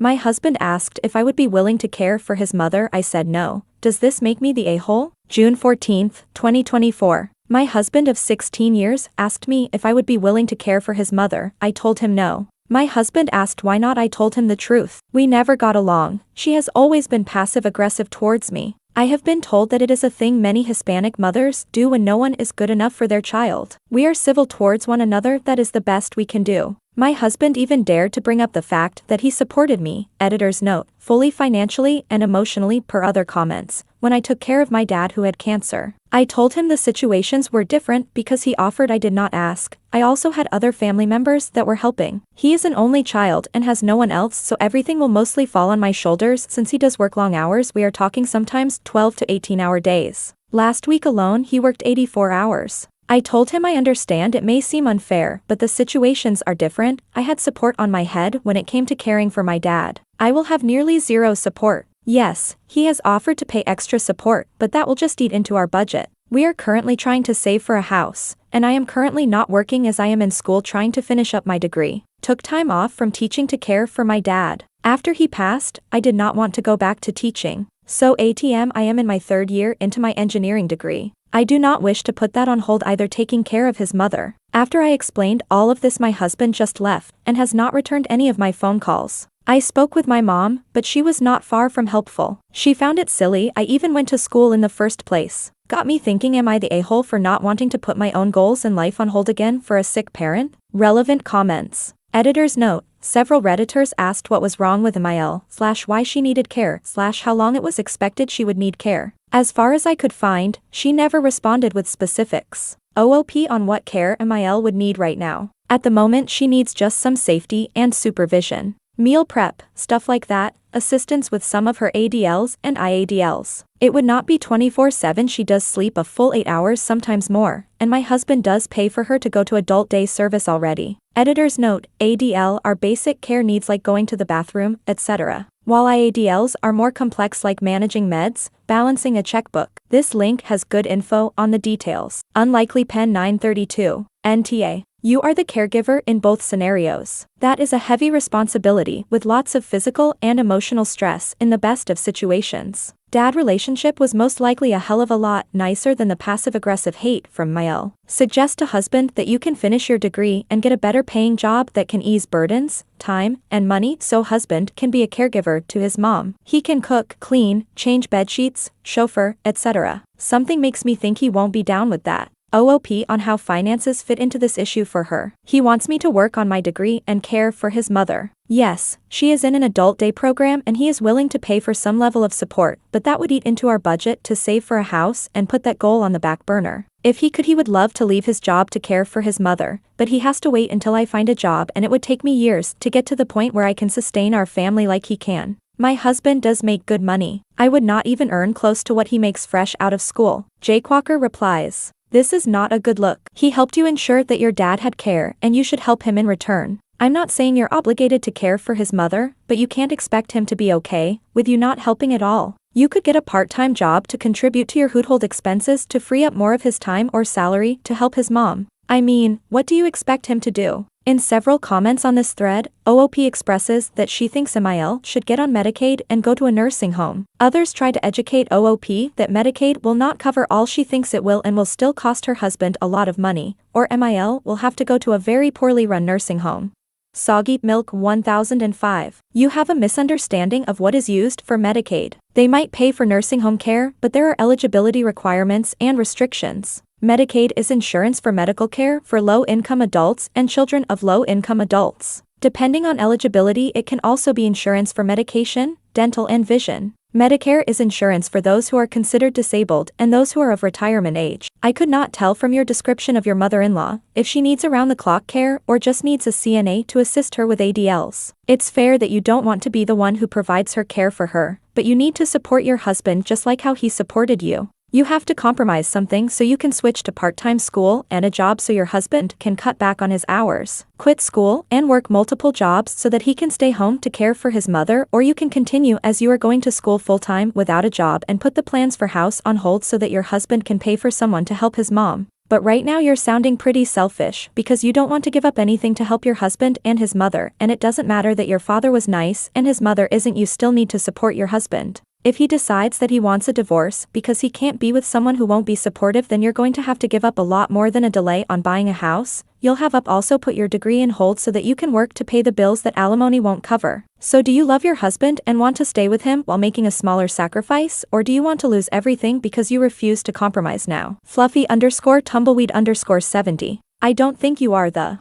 My husband asked if I would be willing to care for his mother. I said no. Does this make me the a-hole? June 14, 2024. My husband of 16 years asked me if I would be willing to care for his mother. I told him no. My husband asked why not. I told him the truth. We never got along. She has always been passive-aggressive towards me. I have been told that it is a thing many Hispanic mothers do when no one is good enough for their child. We are civil towards one another. That is the best we can do. My husband even dared to bring up the fact that he supported me, editor's note, fully financially and emotionally per other comments, when I took care of my dad who had cancer. I told him the situations were different because he offered. I did not ask. I also had other family members that were helping. He is an only child and has no one else, so everything will mostly fall on my shoulders since he does work long hours. We are talking sometimes 12 to 18-hour days. Last week alone he worked 84 hours. I told him I understand it may seem unfair, but the situations are different. I had support on my head when it came to caring for my dad. I will have nearly zero support. Yes, he has offered to pay extra support, but that will just eat into our budget. We are currently trying to save for a house, and I am currently not working as I am in school trying to finish up my degree. Took time off from teaching to care for my dad. After he passed, I did not want to go back to teaching. So ATM, I am in my 3rd year into my engineering degree. I do not wish to put that on hold either. Taking care of his mother. After I explained all of this, my husband just left and has not returned any of my phone calls. I spoke with my mom, but she was not far from helpful. She found it silly I even went to school in the first place. Got me thinking, am I the a-hole for not wanting to put my own goals in life on hold again for a sick parent? Relevant comments. Editor's note. Several Redditors asked what was wrong with AmITheA, why she needed care, how long it was expected she would need care. As far as I could find, she never responded with specifics. OOP on what care AmITheA would need right now. At the moment she needs just some safety and supervision. Meal prep, stuff like that, assistance with some of her ADLs and IADLs. It would not be 24/7. She does sleep a full 8 hours, sometimes more, and my husband does pay for her to go to adult day service already. Editor's note, ADL are basic care needs like going to the bathroom, etc. While IADLs are more complex like managing meds, balancing a checkbook. This link has good info on the details. Unlikely pen 932. NTA. You are the caregiver in both scenarios. That is a heavy responsibility with lots of physical and emotional stress in the best of situations. Dad relationship was most likely a hell of a lot nicer than the passive-aggressive hate from AmITheA. Suggest to husband that you can finish your degree and get a better paying job that can ease burdens, time, and money so husband can be a caregiver to his mom. He can cook, clean, change bedsheets, chauffeur, etc. Something makes me think he won't be down with that. OOP on how finances fit into this issue for her. He wants me to work on my degree and care for his mother. Yes, she is in an adult day program and he is willing to pay for some level of support, but that would eat into our budget to save for a house and put that goal on the back burner. If he could, he would love to leave his job to care for his mother, but he has to wait until I find a job, and it would take me years to get to the point where I can sustain our family like he can. My husband does make good money. I would not even earn close to what he makes fresh out of school. Jake Walker replies. This is not a good look. He helped you ensure that your dad had care, and you should help him in return. I'm not saying you're obligated to care for his mother, but you can't expect him to be okay with you not helping at all. You could get a part-time job to contribute to your household expenses to free up more of his time or salary to help his mom. I mean, what do you expect him to do? In several comments on this thread, OOP expresses that she thinks AmITheA should get on Medicaid and go to a nursing home. Others try to educate OOP that Medicaid will not cover all she thinks it will and will still cost her husband a lot of money, or AmITheA will have to go to a very poorly run nursing home. Soggy Milk 1005. You have a misunderstanding of what is used for Medicaid. They might pay for nursing home care, but there are eligibility requirements and restrictions. Medicaid is insurance for medical care for low-income adults and children of low-income adults. Depending on eligibility, it can also be insurance for medication, dental and vision. Medicare is insurance for those who are considered disabled and those who are of retirement age. I could not tell from your description of your mother-in-law if she needs around-the-clock care or just needs a CNA to assist her with ADLs. It's fair that you don't want to be the one who provides her care for her, but you need to support your husband just like how he supported you. You have to compromise something so you can switch to part-time school and a job so your husband can cut back on his hours. Quit school and work multiple jobs so that he can stay home to care for his mother, or you can continue as you are going to school full-time without a job and put the plans for house on hold so that your husband can pay for someone to help his mom. But right now you're sounding pretty selfish because you don't want to give up anything to help your husband and his mother, and it doesn't matter that your father was nice and his mother isn't, you still need to support your husband. If he decides that he wants a divorce because he can't be with someone who won't be supportive, then you're going to have to give up a lot more than a delay on buying a house. You'll have up also put your degree in hold so that you can work to pay the bills that alimony won't cover. So do you love your husband and want to stay with him while making a smaller sacrifice, or do you want to lose everything because you refuse to compromise now? Fluffy_tumbleweed_70. I don't think you are the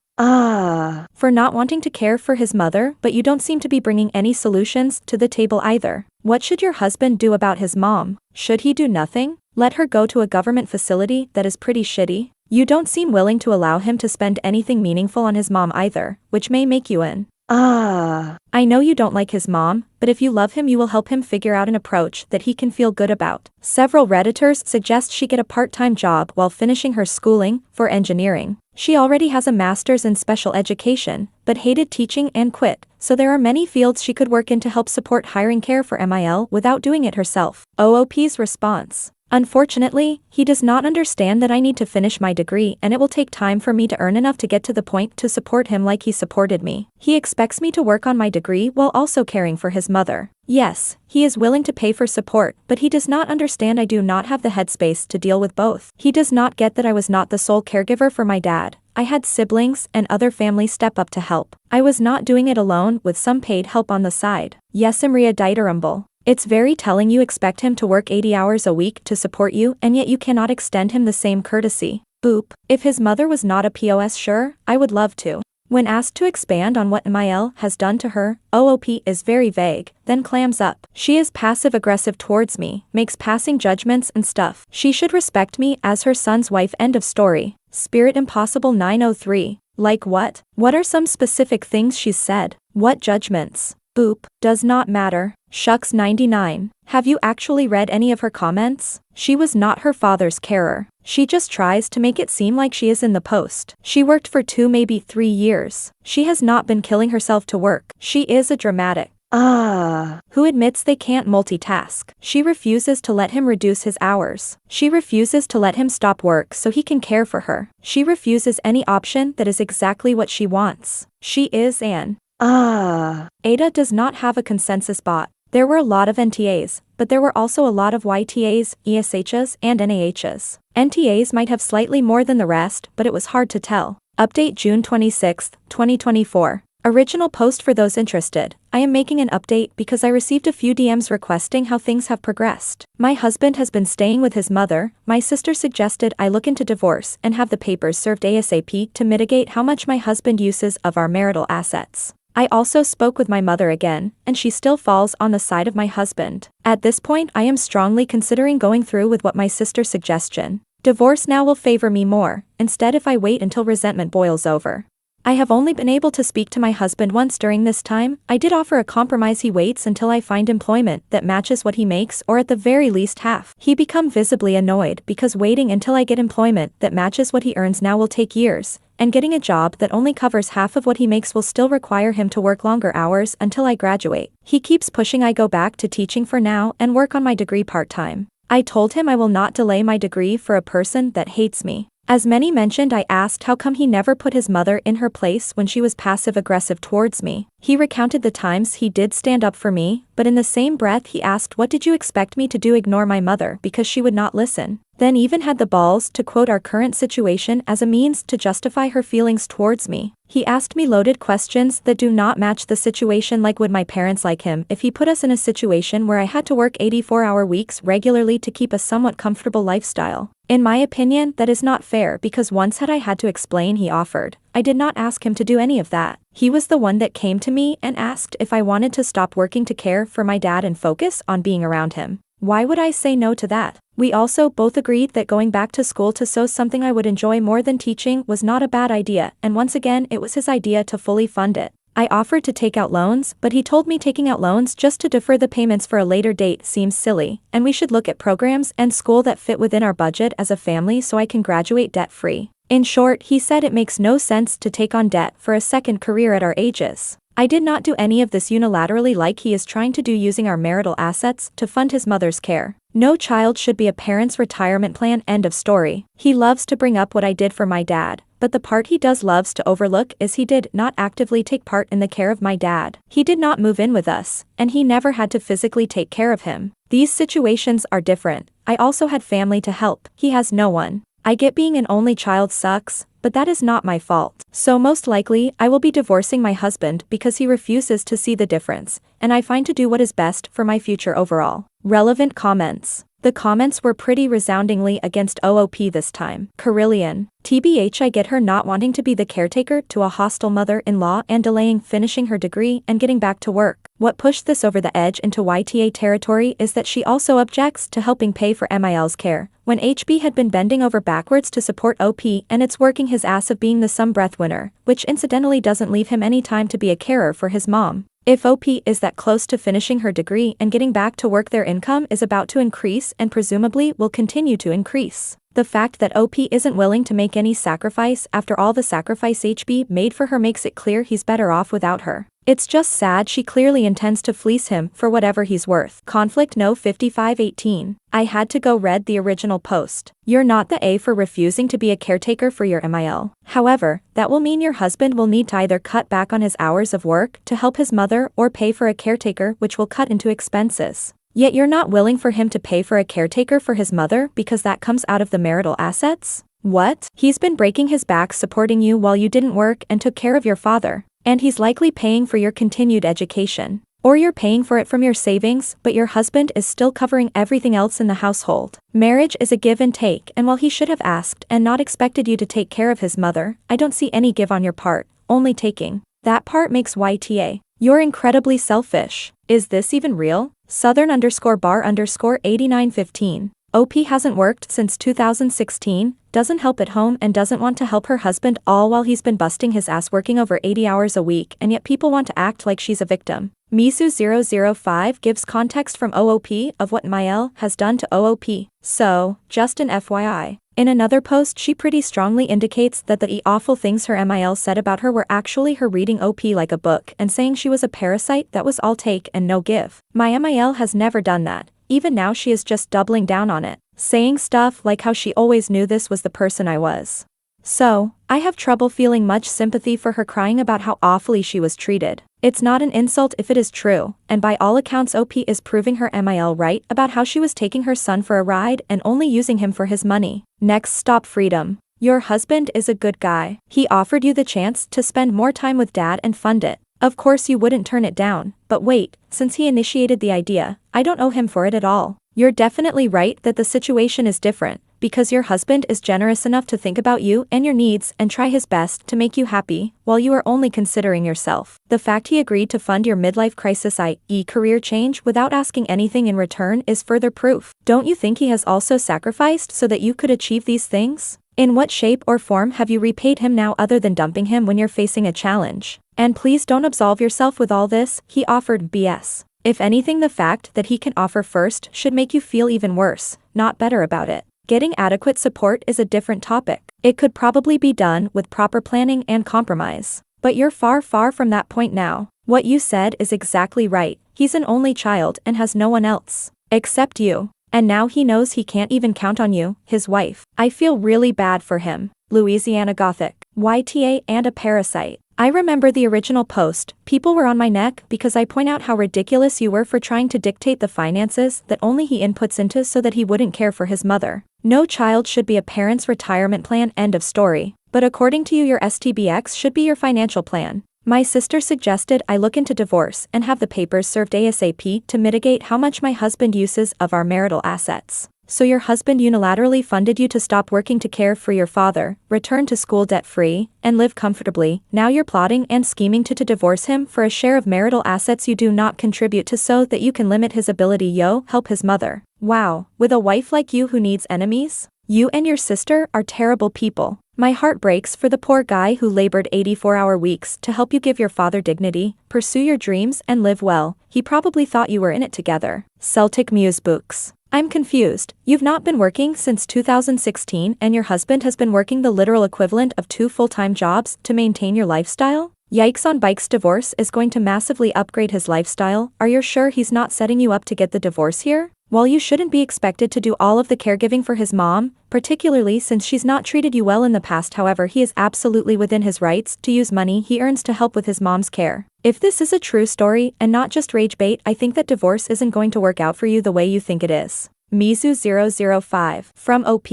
for not wanting to care for his mother, but you don't seem to be bringing any solutions to the table either. What should your husband do about his mom? Should he do nothing? Let her go to a government facility that is pretty shitty? You don't seem willing to allow him to spend anything meaningful on his mom either, which may make you an I know you don't like his mom, but if you love him you will help him figure out an approach that he can feel good about. Several Redditors suggest she get a part-time job while finishing her schooling for engineering. She already has a master's in special education, but hated teaching and quit, so there are many fields she could work in to help support hiring care for MIL without doing it herself. OOP's response. Unfortunately, he does not understand that I need to finish my degree and it will take time for me to earn enough to get to the point to support him like he supported me. He expects me to work on my degree while also caring for his mother. Yes, he is willing to pay for support, but he does not understand I do not have the headspace to deal with both. He does not get that I was not the sole caregiver for my dad. I had siblings and other family step up to help. I was not doing it alone with some paid help on the side. Yes, AmITheA. It's very telling you expect him to work 80 hours a week to support you and yet you cannot extend him the same courtesy. Boop. If his mother was not a POS, sure, I would love to. When asked to expand on what MIL has done to her, OOP is very vague, then clams up. She is passive-aggressive towards me, makes passing judgments and stuff. She should respect me as her son's wife. End of story. Spirit Impossible 903. Like what? What are some specific things she's said? What judgments? Boop. Does not matter. Shucks 99. Have you actually read any of her comments? She was not her father's carer. She just tries to make it seem like she is in the post. She worked for 2, maybe 3 years. She has not been killing herself to work. She is a dramatic who admits they can't multitask. She refuses to let him reduce his hours. She refuses to let him stop work so he can care for her. She refuses any option that is exactly what she wants. She is an AITA does not have a consensus bot. There were a lot of NTAs, but there were also a lot of YTAs, ESHs, and NAHs. NTAs might have slightly more than the rest, but it was hard to tell. Update June 26, 2024. Original post for those interested. I am making an update because I received a few DMs requesting how things have progressed. My husband has been staying with his mother. My sister suggested I look into divorce and have the papers served ASAP to mitigate how much my husband uses of our marital assets. I also spoke with my mother again, and she still falls on the side of my husband. At this point I am strongly considering going through with what my sister's suggestion. Divorce now will favor me more, instead if I wait until resentment boils over. I have only been able to speak to my husband once during this time. I did offer a compromise: he waits until I find employment that matches what he makes, or at the very least half. He become visibly annoyed because waiting until I get employment that matches what he earns now will take years, and getting a job that only covers half of what he makes will still require him to work longer hours until I graduate. He keeps pushing I go back to teaching for now and work on my degree part-time. I told him I will not delay my degree for a person that hates me. As many mentioned, I asked how come he never put his mother in her place when she was passive-aggressive towards me. He recounted the times he did stand up for me, but in the same breath he asked, what did you expect me to do, ignore my mother because she would not listen? Then even had the balls to quote our current situation as a means to justify her feelings towards me. He asked me loaded questions that do not match the situation, like would my parents like him if he put us in a situation where I had to work 84-hour weeks regularly to keep a somewhat comfortable lifestyle. In my opinion, that is not fair because once had I had to explain, he offered. I did not ask him to do any of that. He was the one that came to me and asked if I wanted to stop working to care for my dad and focus on being around him. Why would I say no to that? We also both agreed that going back to school to sew, something I would enjoy more than teaching, was not a bad idea, and once again it was his idea to fully fund it. I offered to take out loans, but he told me taking out loans just to defer the payments for a later date seems silly, and we should look at programs and school that fit within our budget as a family so I can graduate debt-free. In short, he said it makes no sense to take on debt for a second career at our ages. I did not do any of this unilaterally like he is trying to do using our marital assets to fund his mother's care. No child should be a parent's retirement plan, end of story. He loves to bring up what I did for my dad, but the part he does loves to overlook is he did not actively take part in the care of my dad. He did not move in with us, and he never had to physically take care of him. These situations are different. I also had family to help. He has no one. I get being an only child sucks, but that is not my fault. So most likely, I will be divorcing my husband because he refuses to see the difference, and I find to do what is best for my future overall. Relevant comments. The comments were pretty resoundingly against OOP this time. Carillion. TBH, I get her not wanting to be the caretaker to a hostile mother-in-law and delaying finishing her degree and getting back to work. What pushed this over the edge into YTA territory is that she also objects to helping pay for MIL's care, when HB had been bending over backwards to support OP and it's working his ass of being the some breadwinner, which incidentally doesn't leave him any time to be a carer for his mom. If OP is that close to finishing her degree and getting back to work, their income is about to increase and presumably will continue to increase. The fact that OP isn't willing to make any sacrifice after all the sacrifice HB made for her makes it clear he's better off without her. It's just sad she clearly intends to fleece him for whatever he's worth. Conflict No 5518. I had to go read the original post. You're not the A for refusing to be a caretaker for your MIL. However, that will mean your husband will need to either cut back on his hours of work to help his mother or pay for a caretaker, which will cut into expenses. Yet you're not willing for him to pay for a caretaker for his mother because that comes out of the marital assets? What? He's been breaking his back supporting you while you didn't work and took care of your father. And he's likely paying for your continued education. Or you're paying for it from your savings, but your husband is still covering everything else in the household. Marriage is a give and take, and while he should have asked and not expected you to take care of his mother, I don't see any give on your part, only taking. That part makes YTA. You're incredibly selfish. Is this even real? Southern_bar_8915. OP hasn't worked since 2016, doesn't help at home and doesn't want to help her husband, all while he's been busting his ass working over 80 hours a week, and yet people want to act like she's a victim. Misu005 gives context from OOP of what MIL has done to OOP. So, just an FYI. In another post, she pretty strongly indicates that the awful things her MIL said about her were actually her reading OP like a book and saying she was a parasite that was all take and no give. My MIL has never done that. Even now she is just doubling down on it, saying stuff like how she always knew this was the person I was. So, I have trouble feeling much sympathy for her crying about how awfully she was treated. It's not an insult if it is true, and by all accounts OP is proving her MIL right about how she was taking her son for a ride and only using him for his money. Next stop, freedom. Your husband is a good guy. He offered you the chance to spend more time with dad and fund it. Of course you wouldn't turn it down, but wait, since he initiated the idea, I don't owe him for it at all. You're definitely right that the situation is different, because your husband is generous enough to think about you and your needs and try his best to make you happy, while you are only considering yourself. The fact he agreed to fund your midlife crisis i.e. career change without asking anything in return is further proof. Don't you think he has also sacrificed so that you could achieve these things? In what shape or form have you repaid him now other than dumping him when you're facing a challenge? And please don't absolve yourself with all this, he offered BS. If anything, the fact that he can offer first should make you feel even worse, not better about it. Getting adequate support is a different topic. It could probably be done with proper planning and compromise. But you're far from that point now. What you said is exactly right. He's an only child and has no one else. Except you. And now he knows he can't even count on you, his wife. I feel really bad for him. Louisiana Gothic. YTA and a parasite. I remember the original post. People were on my neck because I point out how ridiculous you were for trying to dictate the finances that only he inputs into so that he wouldn't care for his mother. No child should be a parent's retirement plan, end of story. But according to you, your STBX should be your financial plan. My sister suggested I look into divorce and have the papers served ASAP to mitigate how much my husband uses of our marital assets. So your husband unilaterally funded you to stop working to care for your father, return to school debt-free, and live comfortably. Now you're plotting and scheming to divorce him for a share of marital assets you do not contribute to so that you can limit his ability help his mother. Wow, with a wife like you who needs enemies? You and your sister are terrible people. My heart breaks for the poor guy who labored 84-hour weeks to help you give your father dignity, pursue your dreams and live well. He probably thought you were in it together. Celtic Muse Books. I'm confused. You've not been working since 2016 and your husband has been working the literal equivalent of 2 full-time jobs to maintain your lifestyle? Yikes on bikes, divorce is going to massively upgrade his lifestyle. Are you sure he's not setting you up to get the divorce here? While you shouldn't be expected to do all of the caregiving for his mom, particularly since she's not treated you well in the past, however, he is absolutely within his rights to use money he earns to help with his mom's care. If this is a true story and not just rage bait, I think that divorce isn't going to work out for you the way you think it is. Mizu005 from OP.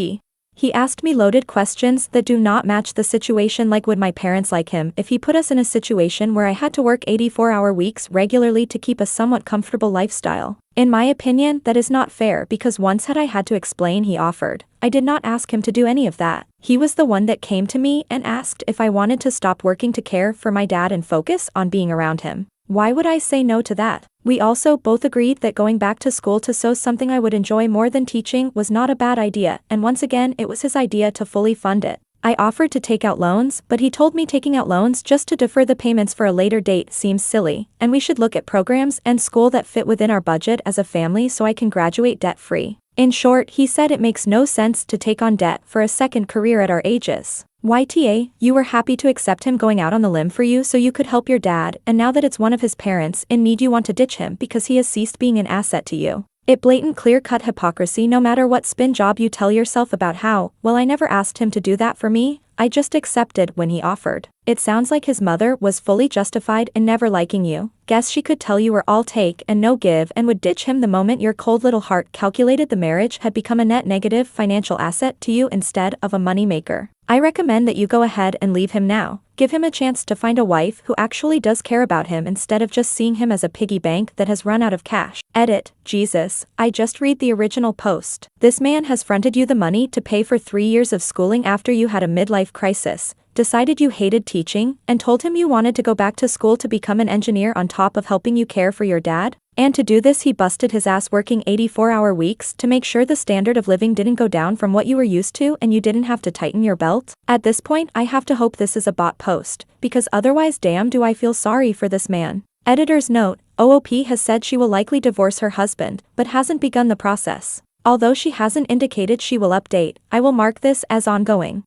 He asked me loaded questions that do not match the situation, like would my parents like him if he put us in a situation where I had to work 84-hour weeks regularly to keep a somewhat comfortable lifestyle. In my opinion, that is not fair, because once had I had to explain, he offered. I did not ask him to do any of that. He was the one that came to me and asked if I wanted to stop working to care for my dad and focus on being around him. Why would I say no to that? We also both agreed that going back to school to sew, something I would enjoy more than teaching, was not a bad idea, and once again it was his idea to fully fund it. I offered to take out loans, but he told me taking out loans just to defer the payments for a later date seems silly, and we should look at programs and school that fit within our budget as a family so I can graduate debt-free. In short, he said it makes no sense to take on debt for a second career at our ages. YTA, you were happy to accept him going out on the limb for you so you could help your dad, and now that it's one of his parents in need, you want to ditch him because he has ceased being an asset to you. It blatant, clear-cut hypocrisy, no matter what spin job you tell yourself about how, well, I never asked him to do that for me, I just accepted when he offered. It sounds like his mother was fully justified in never liking you. Guess she could tell you were all take and no give and would ditch him the moment your cold little heart calculated the marriage had become a net negative financial asset to you instead of a money maker. I recommend that you go ahead and leave him now. Give him a chance to find a wife who actually does care about him instead of just seeing him as a piggy bank that has run out of cash. Edit. Jesus, I just read the original post. This man has fronted you the money to pay for 3 years of schooling after you had a midlife crisis, decided you hated teaching, and told him you wanted to go back to school to become an engineer on top of helping you care for your dad? And to do this, he busted his ass working 84-hour weeks to make sure the standard of living didn't go down from what you were used to and you didn't have to tighten your belt? At this point, I have to hope this is a bot post, because otherwise damn do I feel sorry for this man. Editor's note, OOP has said she will likely divorce her husband, but hasn't begun the process. Although she hasn't indicated she will update, I will mark this as ongoing.